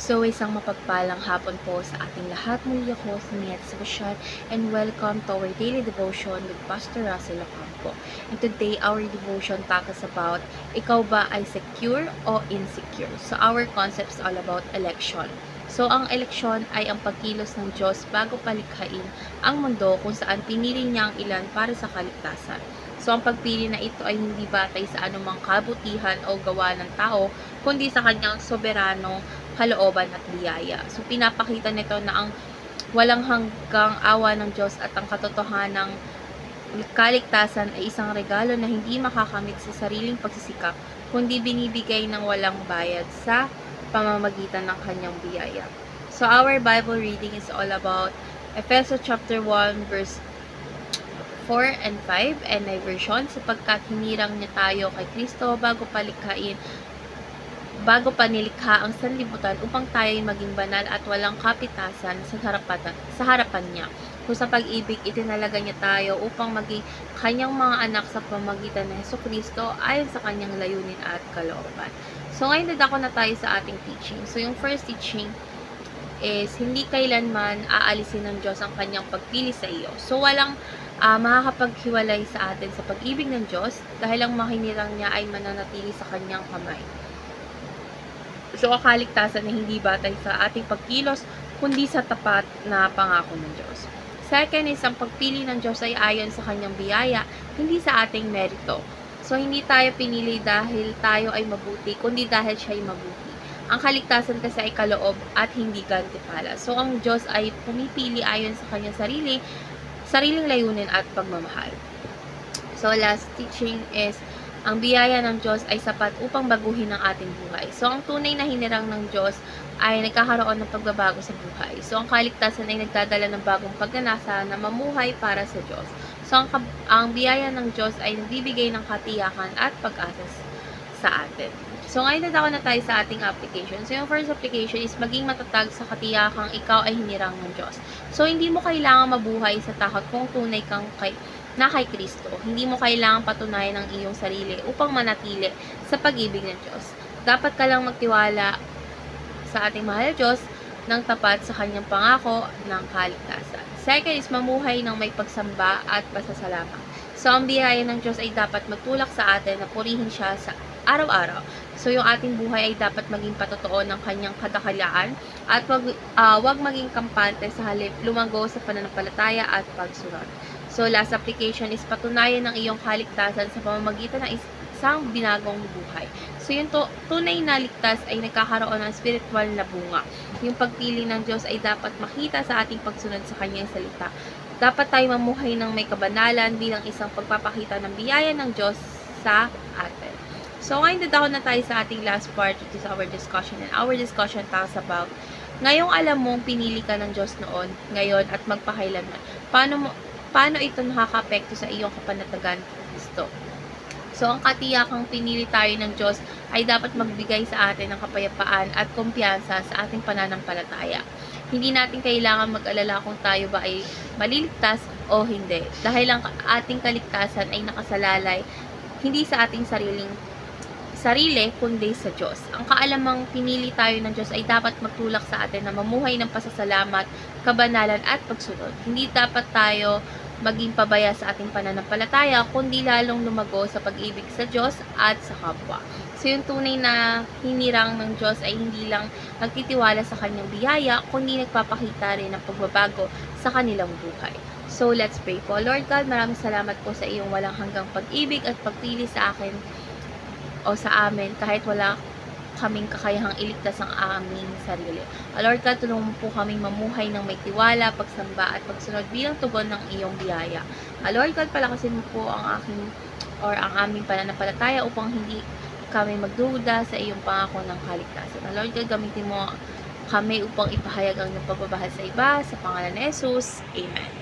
So, isang mapagpalang hapon po sa ating lahat. Muli ako si Miet Sebastian and welcome to our daily devotion with Pastor Russell Ocampo. And today, our devotion talks about, ikaw ba ay secure o insecure? So, our concept is all about election. So, ang eleksyon ay ang pagkilos ng Diyos bago palikhain ang mundo kung saan pinili niya ang ilan para sa kaligtasan. So, ang pagpili na ito ay hindi batay sa anumang kabutihan o gawa ng tao, kundi sa kanyang soberano kalooban at biyaya. So, pinapakita nito na ang walang hanggang awa ng Diyos at ang katotohanang kaligtasan ay isang regalo na hindi makakamit sa sariling pagsisikap, kundi binibigay ng walang bayad sa pamamagitan ng kanyang biyaya. So, our Bible reading is all about Ephesians chapter 1 verse 4 and 5 NIV version, sapagkat hinirang niya tayo kay Kristo bago pa nilikha ang sanlibutan upang tayo ay maging banal at walang kapitasan sa harapan niya. Kung sa pag-ibig, itinalaga niya tayo upang maging kanyang mga anak sa pamamagitan ng Jesucristo ayon sa kanyang layunin at kalooban. So, ngayon dadako na tayo sa ating teaching. So, yung first teaching is, hindi kailanman aalisin ng Diyos ang kanyang pagpili sa iyo. So, walang makakapaghiwalay sa atin sa pag-ibig ng Diyos dahil ang mahinirang niya ay mananatili sa kanyang kamay. So, ang kaligtasan na hindi batay sa ating pagkilos, kundi sa tapat na pangako ng Diyos. Second is, ang pagpili ng Diyos ay ayon sa kanyang biyaya, hindi sa ating merito. So, hindi tayo pinili dahil tayo ay mabuti, kundi dahil siya ay mabuti. Ang kaligtasan kasi ay kaloob at hindi gantimpala. So, ang Diyos ay pumipili ayon sa kanyang sariling layunin at pagmamahal. So, last teaching is, ang biyaya ng Diyos ay sapat upang baguhin ang ating buhay. So, ang tunay na hinirang ng Diyos ay nagkakaroon ng pagbabago sa buhay. So, ang kaligtasan ay nagdadala ng bagong pagnanasa na mamuhay para sa Diyos. So, ang biyaya ng Diyos ay nagbibigay ng katiyakan at pag-asa sa atin. So, ngayon dadako na tayo sa ating application. So, yung first application is maging matatag sa katiyakang ikaw ay hinirang ng Diyos. So, hindi mo kailangan mabuhay sa takot kung tunay kang kay Kristo. Hindi mo kailangang patunayan ang iyong sarili upang manatili sa pag-ibig ng Diyos. Dapat ka lang magtiwala sa ating mahal na Diyos ng tapat sa kanyang pangako ng kaligtasan. Second is mamuhay ng may pagsamba at pasasalamat. So, ang biyaya ng Diyos ay dapat magtulak sa atin na purihin siya sa araw-araw. So, yung ating buhay ay dapat maging patotoo ng kanyang kadakalaan at wag maging kampante, sa halip lumago sa pananampalataya at pagsunod. So, last application is patunayan ng iyong kaligtasan sa pamamagitan ng isang binagong buhay. So, yung tunay na ligtas ay nagkakaroon ng spiritual na bunga. Yung pagpili ng Diyos ay dapat makita sa ating pagsunod sa kanyang salita. Dapat tayo mamuhay ng may kabanalan bilang isang pagpapakita ng biyaya ng Diyos sa atin. So, ngayon dadako na tayo sa ating last part, which is our discussion. And our discussion talks about, ngayong alam mong pinili ka ng Diyos noon, ngayon at magpakailanman, paano ito nakaka-apekto sa iyong kapanatagan kay Kristo? So, ang katiyakang pinili tayo ng Diyos ay dapat magbigay sa atin ng kapayapaan at kumpiyansa sa ating pananampalataya. Hindi natin kailangan mag-alala kung tayo ba ay maliligtas o hindi. Dahil ang ating kaligtasan ay nakasalalay hindi sa ating sarili, kundi sa Diyos. Ang kaalamang pinili tayo ng Diyos ay dapat magtulak sa atin na mamuhay ng pasasalamat, kabanalan at pagsunod. Hindi dapat tayo maging pabaya sa ating pananampalataya, kundi lalong lumago sa pag-ibig sa Diyos at sa kapwa. So, yung tunay na hinirang ng Diyos ay hindi lang nagtitiwala sa kanyang biyaya, kundi nagpapakita rin ng pagbabago sa kanilang buhay. So, let's pray po. Lord God, maraming salamat po sa iyong walang hanggang pag-ibig at pagpili sa akin o sa amin kahit wala kaming kakayahang iligtas ang aming sarili. Lord God, tulungan mo po kaming mamuhay ng may tiwala, pagsamba at pagsunod bilang tugon ng iyong biyaya. Lord God, palakasin mo po ang aming pananampalataya upang hindi kami magduda sa iyong pangako ng kaligtasan. Lord God, gamitin mo kami upang ipahayag ang iyong pagmamahal sa iba. Sa pangalan ni Jesus, Amen.